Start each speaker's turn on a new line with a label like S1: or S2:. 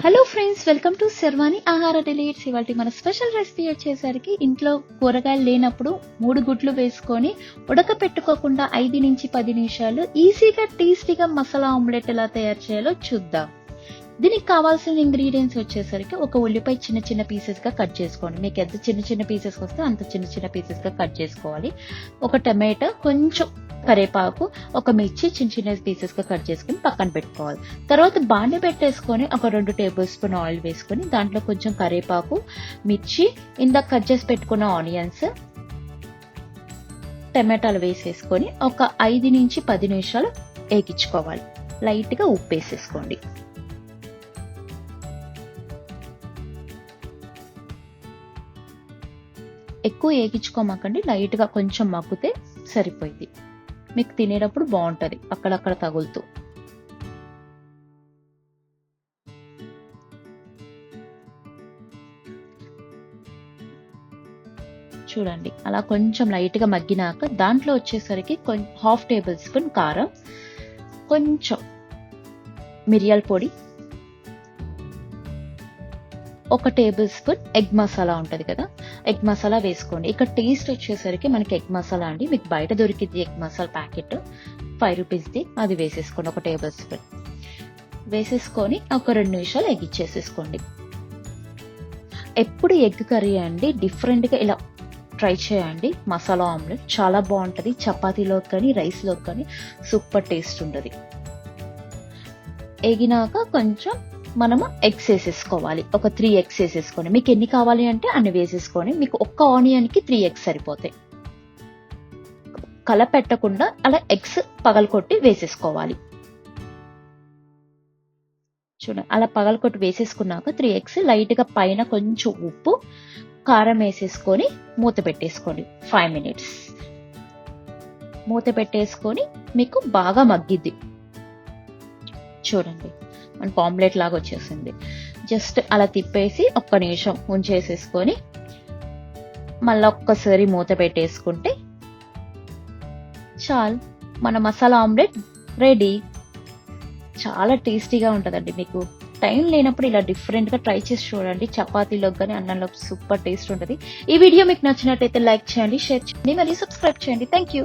S1: Hello friends, welcome to Sharvani ఆహార delights. ఇవాళ మన స్పెషల్ రెసిపీ వచ్చేసరికి ఇంట్లో కూరగాయలు లేనప్పుడు 3 గుడ్లు వేసుకొని ఉడకపెట్టుకోకుండా 5 నుంచి 10 నిమిషాలు ఈజీగా టేస్టీగా మసాలా ఆమ్లెట్ ఎలా తయారు చేయాలో చూద్దాం. దీనికి కావాల్సిన ఇంగ్రీడియంట్స్ వచ్చేసరికి ఒక ఉల్లిపాయ చిన్న చిన్న పీసెస్ గా కట్ చేసుకోండి. మీకు ఎంత చిన్న చిన్న పీసెస్ వస్తే అంత చిన్న చిన్న పీసెస్ గా కట్ చేసుకోవాలి. ఒక టమాటో, కొంచెం కరేపాకు, ఒక మిర్చి చిన్న చిన్న పీసెస్ గా కట్ చేసుకుని పక్కన పెట్టుకోవాలి. తర్వాత బాండి పెట్టేసుకొని ఒక 2 టేబుల్ స్పూన్ ఆయిల్ వేసుకొని దాంట్లో కొంచెం కరేపాకు, మిర్చి, ఇందాక కట్ చేసి పెట్టుకున్న ఆనియన్స్, టమాటాలు వేసేసుకొని ఒక 5 నుంచి 10 నిమిషాలు వేగించుకోవాలి. లైట్ గా ఉప్పు వేసేసుకోండి. ఎక్కువ వేగించుకోమాకండి, లైట్ గా కొంచెం మగ్గితే సరిపోయింది. మీకు తినేటప్పుడు బాగుంటది అక్కడక్కడ తగులుతూ. చూడండి, అలా కొంచెం లైట్ గా మగ్గినాక దాంట్లో వచ్చేసరికి ½ టేబుల్ స్పూన్ కారం, కొంచెం మిరియాల పొడి, 1 టేబుల్ స్పూన్ ఎగ్ మసాలా ఉంటది కదా, ఎగ్ మసాలా వేసుకోండి. ఇక్కడ టేస్ట్ వచ్చేసరికి మనకి ఎగ్ మసాలా అండి, మీకు బయట దొరికింది ఎగ్ మసాలా ప్యాకెట్ 5 రూపీస్ది, అది వేసేసుకోండి. 1 టేబుల్ స్పూన్ వేసేసుకొని ఒక 2 నిమిషాలు ఎగ్గిచ్చేసేసుకోండి. ఎప్పుడు ఎగ్ కర్రీ అండి డిఫరెంట్ గా ఇలా ట్రై చేయండి. మసాలా ఆమ్లెట్ చాలా బాగుంటది. చపాతీలో కానీ రైస్లో కానీ సూపర్ టేస్ట్ ఉంటుంది. ఎగినాక కొంచెం మనము ఎగ్స్ వేసేసుకోవాలి. ఒక 3 ఎగ్స్ వేసేసుకోండి. మీకు ఎన్ని కావాలి అంటే అన్ని వేసేసుకోండి. మీకు ఒక్క ఆనియన్ కి 3 ఎగ్స్ సరిపోతాయి. కలపెట్టకుండా అలా ఎగ్స్ పగలకొట్టి వేసేసుకోవాలి. చూడండి, అలా పగలకొట్టి వేసేసుకున్నాక 3 ఎగ్స్ లైట్ గా పైన కొంచెం ఉప్పు, కారం వేసేసుకొని మూత పెట్టేసుకోండి. 5 మినిట్స్ మూత పెట్టేసుకొని మీకు బాగా మగ్గిద్ది. చూడండి, మనకు ఆమ్లెట్ లాగా వచ్చేసింది. జస్ట్ అలా తిప్పేసి 1 నిమిషం ఉంచేసేసుకొని మళ్ళీ ఒక్కసారి మూత పెట్టేసుకుంటే చాలు, మన మసాలా ఆమ్లెట్ రెడీ. చాలా టేస్టీగా ఉంటుందండి. మీకు టైం లేనప్పుడు ఇలా డిఫరెంట్ గా ట్రై చేసి చూడండి. చపాతీలో కానీ అన్నంలో సూపర్ టేస్ట్ ఉంటుంది. ఈ వీడియో మీకు నచ్చినట్టయితే లైక్ చేయండి, షేర్ చేయండి, మరియు సబ్స్క్రైబ్ చేయండి. Thank you.